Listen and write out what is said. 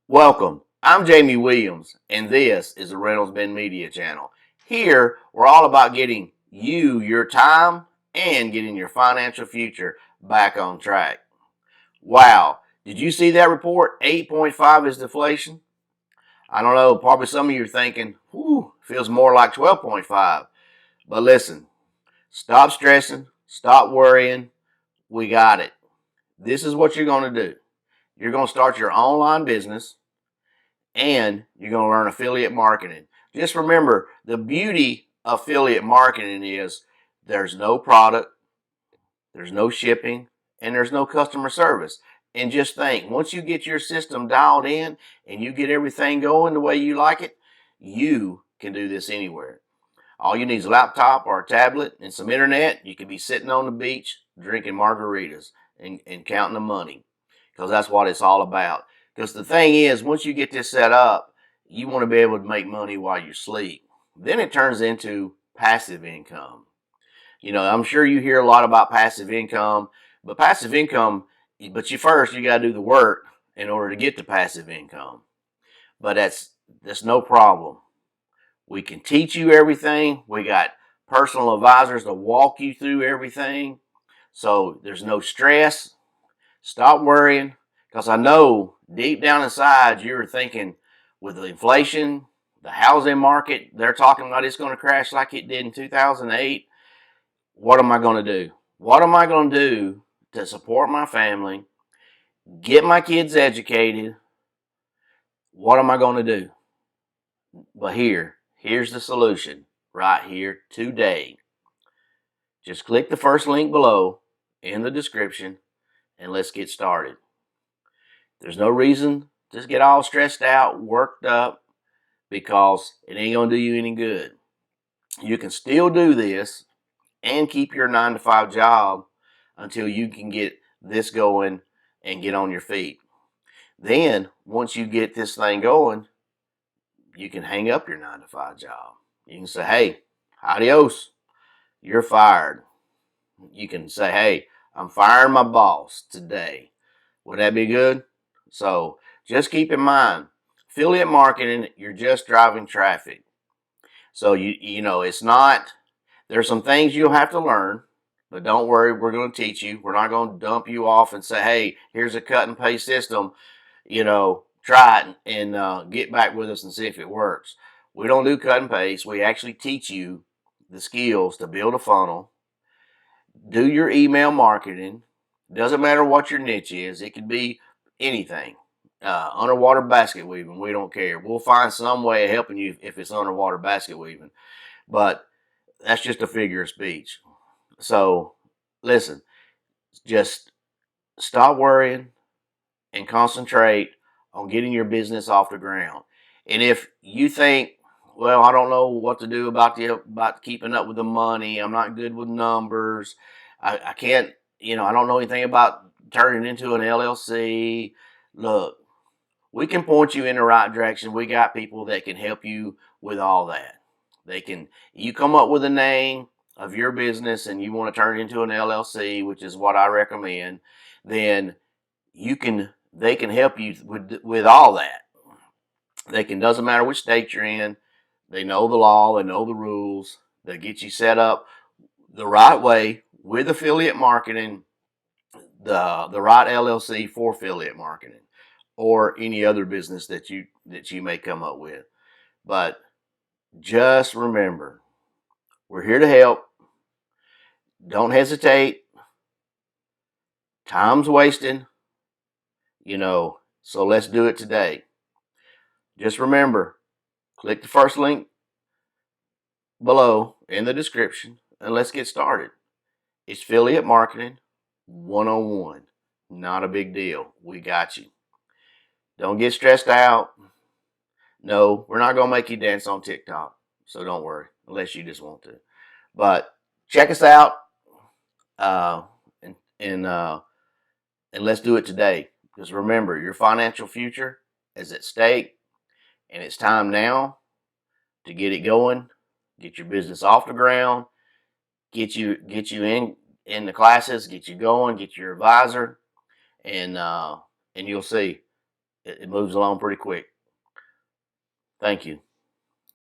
Welcome. I'm Jamie Williams, and this is the RiddlesBendMedia channel. Here, we're all about getting you your time and getting your financial future back on track. Wow, did you see that report? 8.5 is deflation. I don't know, probably some of you are thinking, whew, feels more like 12.5. But listen, stop stressing, stop worrying. We got it. This is what you're going to do. You're going to start your online business and you're going to learn affiliate marketing. Just remember, the beauty of affiliate marketing is there's no product, there's no shipping, and there's no customer service. And just think, once you get your system dialed in and you get everything going the way you like it, you can do this anywhere. All you need is a laptop or a tablet and some internet. You can be sitting on the beach drinking margaritas and counting the money, because that's what it's all about. Because the thing is, once you get this set up, you want to be able to make money while you sleep. Then it turns into passive income. I'm sure you hear a lot about passive income, but you got to do the work in order to get the passive income. But that's no problem. We can teach you everything. We got personal advisors to walk you through everything. So there's no stress. Stop worrying, because I know deep down inside you're thinking, with the inflation, the housing market, they're talking about it's going to crash like it did in 2008. What am I going to do? What am I going to do to support my family, get my kids educated? What am I going to do? But here's the solution right here today. Just click the first link below in the description and let's get started. There's no reason to get all stressed out, worked up, because it ain't going to do you any good. You can still do this and keep your 9-to-5 job until you can get this going and get on your feet. Then, once you get this thing going, you can hang up your 9-to-5 job. You can say, hey, adios, you're fired. You can say, hey, I'm firing my boss today. Would that be good? So just keep in mind, affiliate marketing, you're just driving traffic. So it's not, there's some things you'll have to learn, but don't worry, we're going to teach you. We're not going to dump you off and say, hey, here's a cut and paste system, try it and get back with us and see if it works. We don't do cut and paste. We actually teach you the skills to build a funnel, do your email marketing. Doesn't matter what your niche is. It could be anything. Underwater basket weaving, we don't care. We'll find some way of helping you if it's underwater basket weaving. But that's just a figure of speech. So listen, just stop worrying and concentrate on getting your business off the ground. And if you think, well, I don't know what to do about keeping up with the money, I'm not good with numbers, I can't, I don't know anything about turning into an LLC. Look, we can point you in the right direction. We got people that can help you with all that. You come up with a name of your business and you want to turn it into an LLC, which is what I recommend, then they can help you with all that. Doesn't matter which state you're in. They know the law, they know the rules. They get you set up the right way with affiliate marketing, the right LLC for affiliate marketing, or any other business that you may come up with. But just remember, we're here to help. Don't hesitate. Time's wasted, so let's do it today. Just remember, click the first link below in the description and let's get started. It's affiliate marketing 101. Not a big deal. We got you. Don't get stressed out. No, we're not going to make you dance on TikTok. So don't worry, unless you just want to. But check us out uh, and, and, uh, and let's do it today. Because remember, your financial future is at stake. And it's time now to get it going, get your business off the ground, get you in the classes, get you going, get your advisor, and you'll see it moves along pretty quick. Thank you.